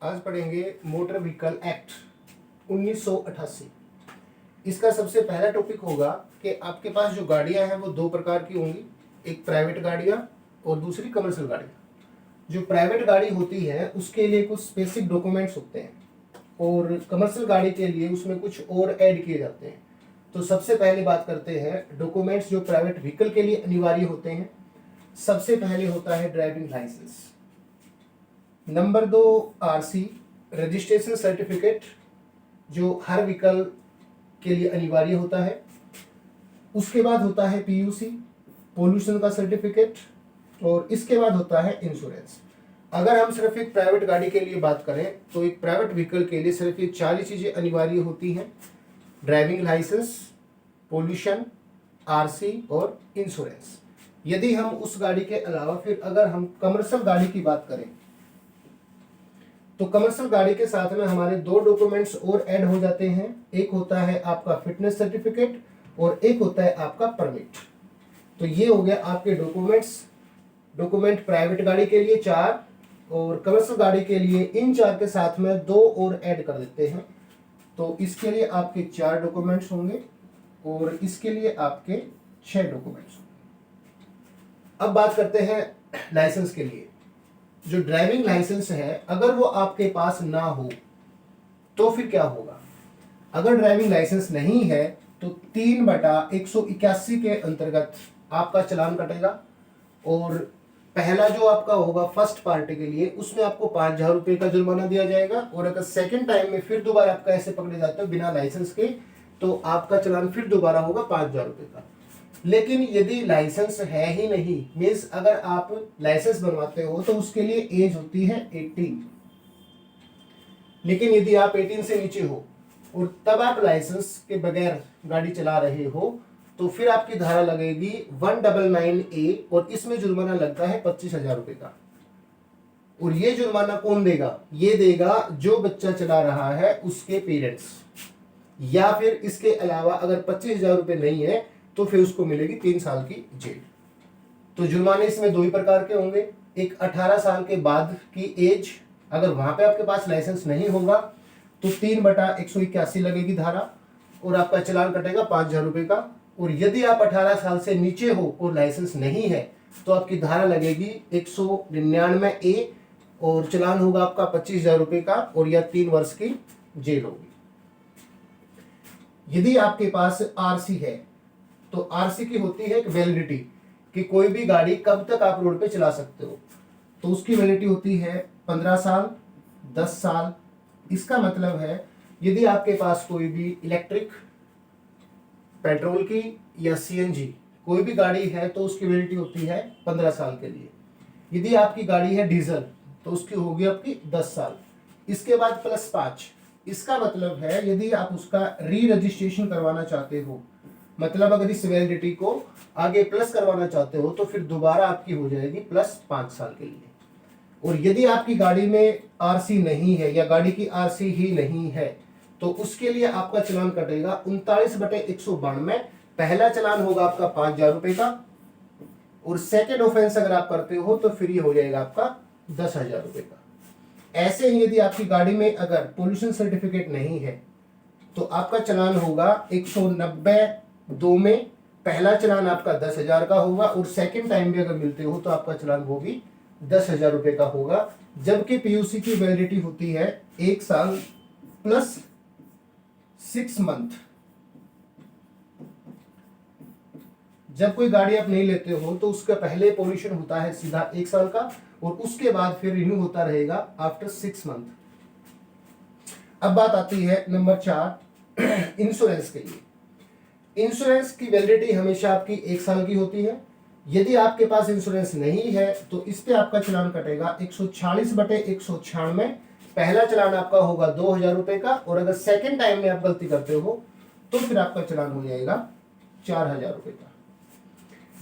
आज पढ़ेंगे motor vehicle act 1988। इसका सबसे पहला टॉपिक होगा कि आपके पास जो गाड़ियां हैं वो दो प्रकार की होंगी, एक प्राइवेट गाड़ियां और दूसरी कमर्शियल गाड़ियां। जो प्राइवेट गाड़ी होती है उसके लिए कुछ स्पेसिफिक डॉक्यूमेंट्स होते हैं और कमर्शियल गाड़ी के लिए उसमें कुछ और ऐड किए जाते हैं। तो सबसे पहले बात करते हैं डॉक्यूमेंट्स जो प्राइवेट व्हीकल के लिए अनिवार्य होते हैं। सबसे पहले होता है driving license. Number 2 RC registration certificate, जो हर व्हीकल के लिए अनिवार्य होता है। उसके बाद होता है पीयूसी, पोल्यूशन का सर्टिफिकेट, और इसके बाद होता है इंश्योरेंस। अगर हम सिर्फ एक प्राइवेट गाड़ी के लिए बात करें तो एक प्राइवेट व्हीकल के लिए सिर्फ ये 4 ही चीज़ें अनिवार्य होती हैं: ड्राइविंग लाइसेंस, पोल्यूशन, आरसी और इंश्योरेंस। यदि हम उस गाड़ी के अलावा फिर अगर हम कमर्शियल गाड़ी की बात करें तो कमर्शियल गाड़ी के साथ में हमारे 2 डॉक्यूमेंट्स और ऐड हो जाते हैं। एक होता है आपका फिटनेस सर्टिफिकेट और एक होता है आपका परमिट। तो ये हो गया आपके डॉक्यूमेंट प्राइवेट गाड़ी के लिए 4 और कमर्शियल गाड़ी के लिए इन 4 के साथ में 2 और ऐड कर देते हैं। तो इसके लिए आपके 4 डॉक्यूमेंट्स होंगे और इसके लिए आपके 6 डॉक्यूमेंट्स होंगे। अब बात करते हैं लाइसेंस के लिए। जो ड्राइविंग लाइसेंस है अगर वो आपके पास ना हो तो फिर क्या होगा? अगर ड्राइविंग लाइसेंस नहीं है तो 3/181 के अंतर्गत आपका चालान कटेगा। और पहला जो आपका होगा फर्स्ट पार्टी के लिए उसमें आपको 5,000 रुपये का जुर्माना दिया जाएगा। और अगर सेकेंड टाइम में फिर दोबारा आपका ऐसे पकड़े जाते हो बिना लाइसेंस के तो आपका चालान फिर दोबारा होगा 5,000 रुपये का। लेकिन यदि लाइसेंस है ही नहीं, मीन्स अगर आप लाइसेंस बनवाते हो तो उसके लिए एज होती है 18। लेकिन यदि आप 18 से नीचे हो और तब आप लाइसेंस के बगैर गाड़ी चला रहे हो तो फिर आपकी धारा लगेगी 199A और इसमें जुर्माना लगता है 25,000 रुपये का। और ये जुर्माना कौन देगा? ये देगा जो बच्चा चला रहा है उसके पेरेंट्स, या फिर इसके अलावा अगर 25,000 रुपये नहीं है तो फिर उसको मिलेगी 3 साल की जेल। तो जुर्माने इसमें 2 ही प्रकार के होंगे। एक 18 साल के बाद की एज, अगर वहां पे आपके पास लाइसेंस नहीं होगा तो 3/181 लगेगी धारा और आपका चालान कटेगा 5,000 रुपये का। और यदि आप 18 साल से नीचे हो और लाइसेंस नहीं है तो आपकी धारा लगेगी 199A और चालान होगा आपका 25,000 रुपये का और या 3 वर्ष की जेल होगी। यदि आपके पास आरसी है तो आरसी की होती है एक वैलिडिटी कि कोई भी गाड़ी कब तक आप रोड पे चला सकते हो। तो उसकी वैलिडिटी होती है 15 साल, 10 साल। इसका मतलब है यदि आपके पास कोई भी इलेक्ट्रिक, पेट्रोल की या सीएनजी कोई भी गाड़ी है तो उसकी वैलिडिटी होती है 15 साल के लिए। यदि आपकी गाड़ी है डीजल तो उसकी होगी आपकी 10 साल। इसके बाद +5। इसका मतलब है यदि आप उसका री रजिस्ट्रेशन करवाना चाहते हो, मतलब अगर इस वैलिडिटी को आगे प्लस करवाना चाहते हो तो फिर दोबारा आपकी हो जाएगी +5 साल के लिए। और यदि आपकी गाड़ी में आरसी नहीं है या गाड़ी की आरसी ही नहीं है तो उसके लिए आपका चालान कटेगा 39/192। पहला चालान होगा आपका 5,000 रुपये का और सेकेंड ऑफेंस अगर आप करते हो तो फिर ये हो जाएगा आपका 10,000 रुपये का। ऐसे ही यदि आपकी गाड़ी में अगर पोल्यूशन सर्टिफिकेट नहीं है तो आपका चालान होगा 190(2) में। पहला चालान आपका 10,000 का होगा और सेकेंड टाइम भी अगर मिलते हो तो आपका चालान वो भी 10,000 रुपये का होगा। जबकि पीयूसी की वैलिडिटी होती है 1 साल +6 मंथ। जब कोई गाड़ी आप नहीं लेते हो तो उसका पहले पोल्यूशन होता है सीधा 1 साल का और उसके बाद फिर रिन्यू होता रहेगा आफ्टर 6 मंथ। अब बात आती है नंबर 4 इंश्योरेंस के लिए। इंश्योरेंस की वैलिडिटी हमेशा आपकी 1 साल की होती है। यदि आपके पास इंश्योरेंस नहीं है तो इस पे आपका चालान कटेगा 146/196। पहला चालान आपका होगा 2,000 रुपये का और अगर सेकेंड टाइम में आप गलती करते हो तो फिर आपका चालान हो जाएगा 4,000 रुपये का।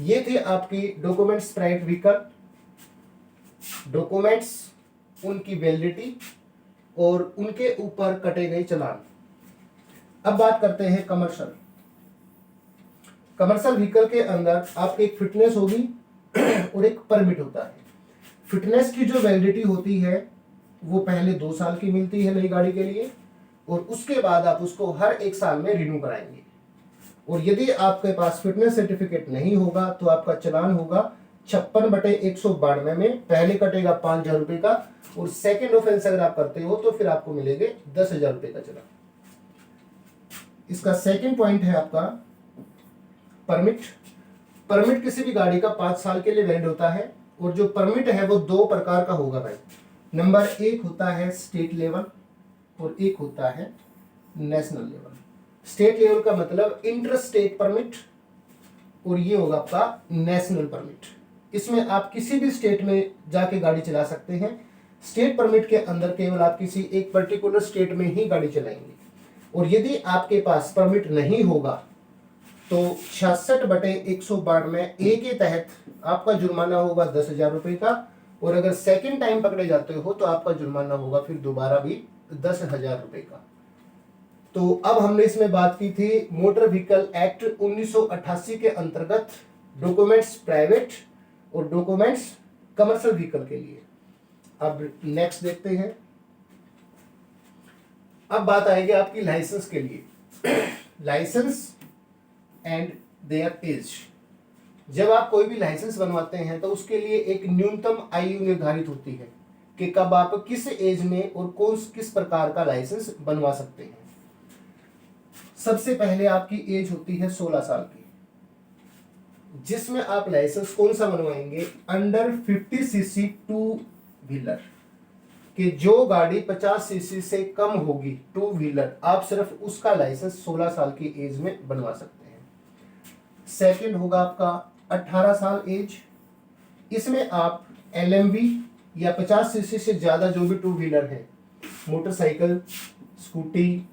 ये थे आपकी डॉक्यूमेंट्स प्राइवेट व्हीकल, डॉक्यूमेंट्स, उनकी वैलिडिटी और उनके ऊपर कटे गए चालान। अब बात करते हैं कमर्शियल व्हीकल के अंदर आपकी एक फिटनेस होगी और एक परमिट होता है। फिटनेस की जो वैलिडिटी होती है वो पहले 2 साल की मिलती है नई गाड़ी के लिए, और उसके बाद आप उसको हर 1 साल में रिन्यू कराएंगे। और यदि आपके पास फिटनेस सर्टिफिकेट नहीं होगा तो आपका चालान होगा 56/192 में, पहले कटेगा 5,000 रुपये का, और सेकेंड ऑफेंस अगर आप करते हो तो फिर आपको मिलेंगे 10,000 रुपये का चालान। इसका सेकेंड पॉइंट है आपका परमिट। परमिट किसी भी गाड़ी का 5 साल के लिए वैलिड होता है, और जो परमिट है वो 2 प्रकार का होगा भाई। नंबर 1 होता है स्टेट लेवल और एक होता है नेशनल लेवल। स्टेट लेवल का मतलब इंटर स्टेट परमिट, और ये होगा आपका नेशनल परमिट। इसमें आप किसी भी स्टेट में जाके गाड़ी चला सकते हैं। स्टेट परमिट के अंदर केवल आप किसी एक पर्टिकुलर स्टेट में ही गाड़ी चलाएंगे, और यदि आपके पास परमिट नहीं होगा तो 66/192 ए के तहत आपका जुर्माना होगा 10,000 रुपये का, और अगर सेकेंड टाइम पकड़े जाते हो तो आपका जुर्माना होगा फिर दोबारा भी 10,000 रुपये का। तो अब हमने इसमें बात की थी मोटर व्हीकल एक्ट 1988 के अंतर्गत डॉक्यूमेंट्स प्राइवेट और डॉक्यूमेंट्स कमर्शियल व्हीकल के लिए। अब नेक्स्ट देखते हैं। अब बात आएगी आपकी लाइसेंस के लिए। License and their age. जब आप कोई भी लाइसेंस बनवाते हैं तो उसके लिए एक न्यूनतम आयु निर्धारित होती है कि कब आप किस एज में और किस प्रकार का लाइसेंस बनवा सकते हैं। सबसे पहले आपकी एज होती है 16 साल की, जिसमें आप लाइसेंस कौन सा बनवाएंगे, अंडर 50 सीसी टू व्हीलर, कि जो गाड़ी 50 सीसी से कम होगी टू व्हीलर, आप सिर्फ उसका लाइसेंस 16 साल की एज में बनवा सकते हैं। सेकंड होगा आपका 18 साल एज। इसमें आप LMV या 50 सीसी से ज्यादा जो भी टू व्हीलर है, मोटरसाइकिल, स्कूटी,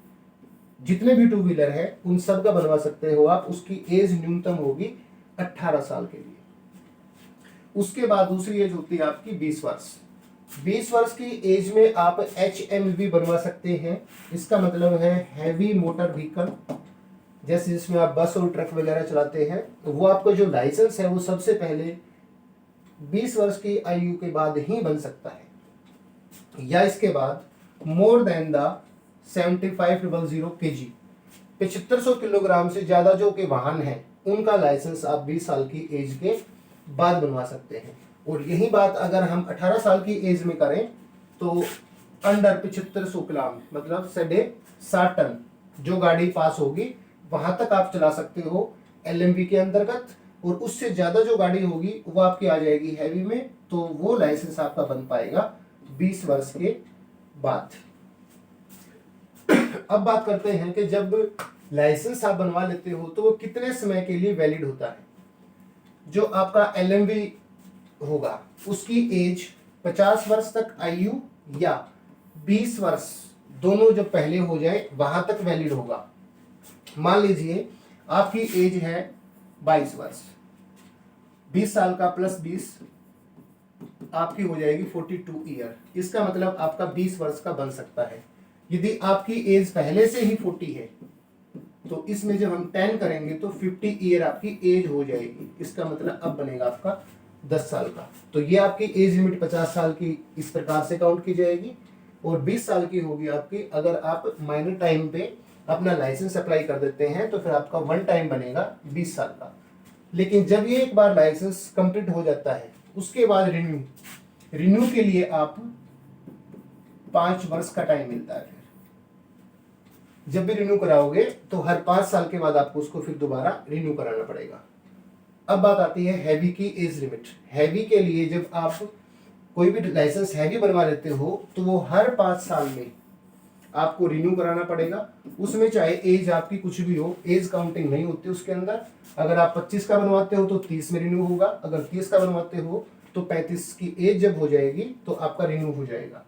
जितने भी टू व्हीलर है उन सब का बनवा सकते हो आप। उसकी एज न्यूनतम होगी 18 साल के लिए। उसके बाद दूसरी एज होती है आपकी 20 वर्ष। 20 वर्ष की एज में आप HMV बनवा सकते हैं। इसका मतलब है हैवी मोटर व्हीकल, जैसे जिसमें आप बस और ट्रक वगैरह चलाते हैं, तो वो आपका जो लाइसेंस है वो सबसे पहले 20 वर्ष की आयु के बाद ही बन सकता है, या इसके बाद more than the 7500 kg, 7500 kilogram से ज्यादा जो के वाहन है उनका लाइसेंस आप 20 साल की एज के बाद बनवा सकते हैं। और यही बात अगर हम 18 साल की एज में करें तो अंडर 7500 किलोग्राम मतलब 7.5 टन जो गाड़ी पास होगी वहां तक आप चला सकते हो LMV के अंतर्गत, और उससे ज्यादा जो गाड़ी होगी वो आपकी आ जाएगी हैवी में, तो वो लाइसेंस आपका बन पाएगा 20 वर्ष के बाद। अब बात करते हैं कि जब लाइसेंस आप बनवा लेते हो तो वो कितने समय के लिए वैलिड होता है। जो आपका LMV होगा उसकी एज 50 वर्ष तक आयु या 20 वर्ष दोनों जब पहले हो जाए वहां तक वैलिड होगा। मान लीजिए आपकी एज है 22 वर्ष, 20 साल का प्लस 20 आपकी हो जाएगी 42 ईयर। इसका मतलब आपका 20 वर्ष का बन सकता है। यदि आपकी एज पहले से ही 40 है तो इसमें जब हम 10 करेंगे तो 50 ईयर आपकी एज हो जाएगी। इसका मतलब अब बनेगा आपका 10 साल का। तो ये आपकी एज लिमिट 50 साल की इस प्रकार से काउंट की जाएगी, और 20 साल की होगी आपकी अगर आप माइनर टाइम पे अपना लाइसेंस अप्लाई कर देते हैं तो फिर आपका वन टाइम बनेगा 20 साल का। लेकिन जब ये एक बार लाइसेंस कंप्लीट हो जाता है उसके बाद रिन्यू के लिए आप 5 वर्ष का टाइम मिलता है। फिर जब भी रिन्यू कराओगे तो हर 5 साल के बाद आपको उसको फिर दोबारा रिन्यू कराना पड़ेगा। अब बात आती है हैवी की एज लिमिट। हैवी के लिए जब आप कोई भी लाइसेंस हैवी बनवा लेते हो तो वो हर 5 साल में आपको रिन्यू कराना पड़ेगा। उसमें चाहे एज आपकी कुछ भी हो, एज काउंटिंग नहीं होती उसके अंदर। अगर आप 25 का बनवाते हो तो 30 में रिन्यू होगा, अगर 30 का बनवाते हो तो 35 की एज जब हो जाएगी तो आपका रिन्यू हो जाएगा।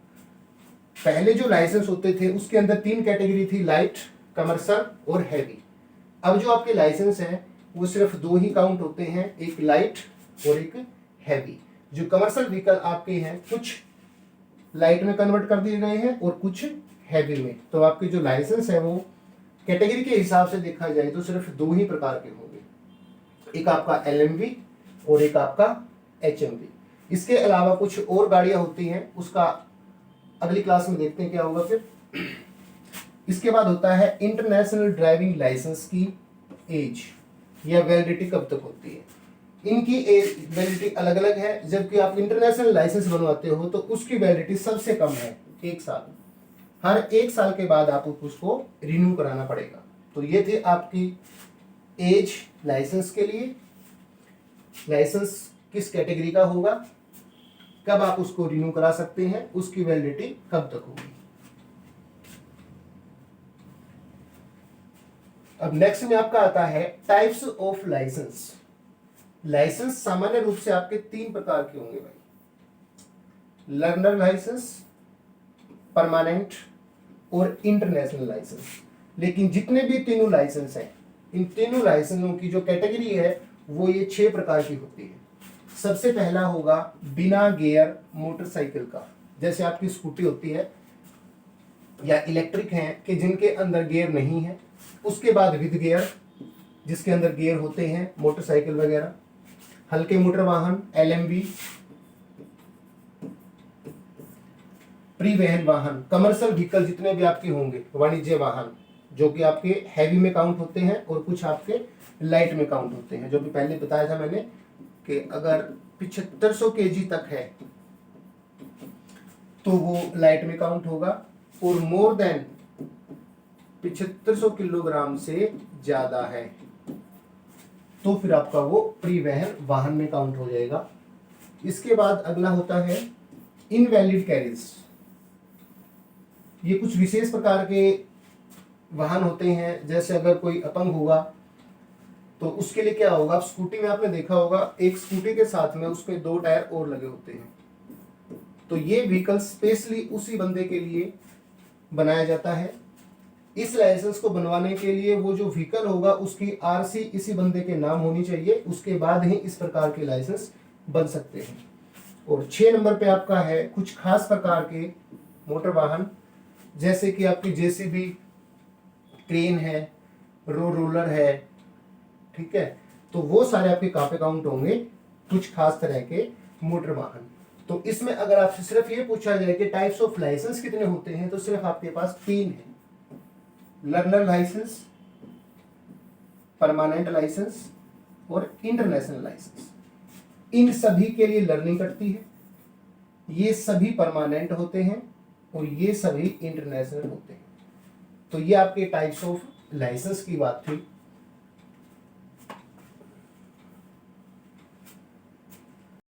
पहले जो लाइसेंस होते थे उसके अंदर 3 कैटेगरी थी, लाइट, कमर्शियल और हैवी। अब जो आपके लाइसेंस है वो सिर्फ 2 ही काउंट होते हैं, एक लाइट और एक हैवी। जो कमर्शियल व्हीकल आपके हैं कुछ लाइट में कन्वर्ट कर दिए गए हैं और कुछ हैवी में। तो आपके जो लाइसेंस है वो कैटेगरी के हिसाब से देखा जाए तो सिर्फ 2 ही प्रकार के होंगे, एक आपका LMV और एक आपका HMV। इसके अलावा कुछ और गाड़ियां होती हैं उसका अगली क्लास में देखते हैं क्या होगा फिर। इसके बाद होता है इंटरनेशनल ड्राइविंग लाइसेंस की एज या वैलिडिटी कब तक होती है। इनकी वैलिडिटी अलग अलग है, जबकि आप इंटरनेशनल लाइसेंस बनवाते हो तो उसकी वैलिडिटी सबसे कम है 1 साल। हर 1 साल के बाद आपको उसको रिन्यू कराना पड़ेगा। तो ये थे आपकी एज लाइसेंस के लिए। लाइसेंस किस कैटेगरी का होगा, कब आप उसको रिन्यू करा सकते हैं, उसकी वैलिडिटी कब तक होगी। अब नेक्स्ट में आपका आता है टाइप्स ऑफ लाइसेंस। लाइसेंस सामान्य रूप से आपके 3 प्रकार के होंगे भाई, लर्नर लाइसेंस, परमानेंट और इंटरनेशनल लाइसेंस। लेकिन जितने भी तीनों लाइसेंस हैं, इन तीनों लाइसेंसों की जो कैटेगरी है वो ये 6 प्रकार की होती है। सबसे पहला होगा बिना गियर मोटरसाइकिल का, जैसे आपकी स्कूटी होती है या इलेक्ट्रिक हैं कि जिनके अंदर गियर नहीं है। उसके बाद विद गियर, जिसके अंदर गियर होते हैं, मोटरसाइकिल वगैरह। हल्के मोटर वाहन LMV, परिवहन वाहन, कमर्शियल व्हीकल जितने भी आपके होंगे, वाणिज्य वाहन, जो कि आपके हैवी में काउंट होते हैं और कुछ आपके लाइट में काउंट होते हैं। जो भी पहले बताया था मैंने कि अगर 7500 kg तक है तो वो लाइट में काउंट होगा, और मोर देन 7500 किलोग्राम से ज्यादा है तो फिर आपका वो परिवहन वाहन में काउंट हो जाएगा। इसके बाद अगला होता है इनवैलिड कैरेज। ये कुछ विशेष प्रकार के वाहन होते हैं, जैसे अगर कोई अपंग हुआ तो उसके लिए क्या होगा। आप स्कूटी में आपने देखा होगा, एक स्कूटी के साथ में उसके 2 टायर और लगे होते हैं। तो ये व्हीकल स्पेशली उसी बंदे के लिए बनाया जाता है। इस लाइसेंस को बनवाने के लिए वो जो व्हीकल होगा उसकी RC इसी बंदे के नाम होनी चाहिए, उसके बाद ही इस प्रकार के लाइसेंस बन सकते हैं। और 6 नंबर पे आपका है कुछ खास प्रकार के मोटर वाहन, जैसे कि आपकी JCB, क्रेन है, रोलर है, ठीक है। तो वो सारे आपके कहाँ पे काउंट होंगे, कुछ खास तरह के मोटर वाहन। तो इसमें अगर आपसे सिर्फ ये पूछा जाए कि टाइप्स ऑफ लाइसेंस कितने होते हैं, तो सिर्फ आपके पास 3 है, लर्नर लाइसेंस, परमानेंट लाइसेंस और इंटरनेशनल लाइसेंस। इन सभी के लिए लर्निंग कटती है, ये सभी परमानेंट होते हैं और ये सभी इंटरनेशनल होते हैं। तो ये आपके टाइप्स ऑफ लाइसेंस की बात थी।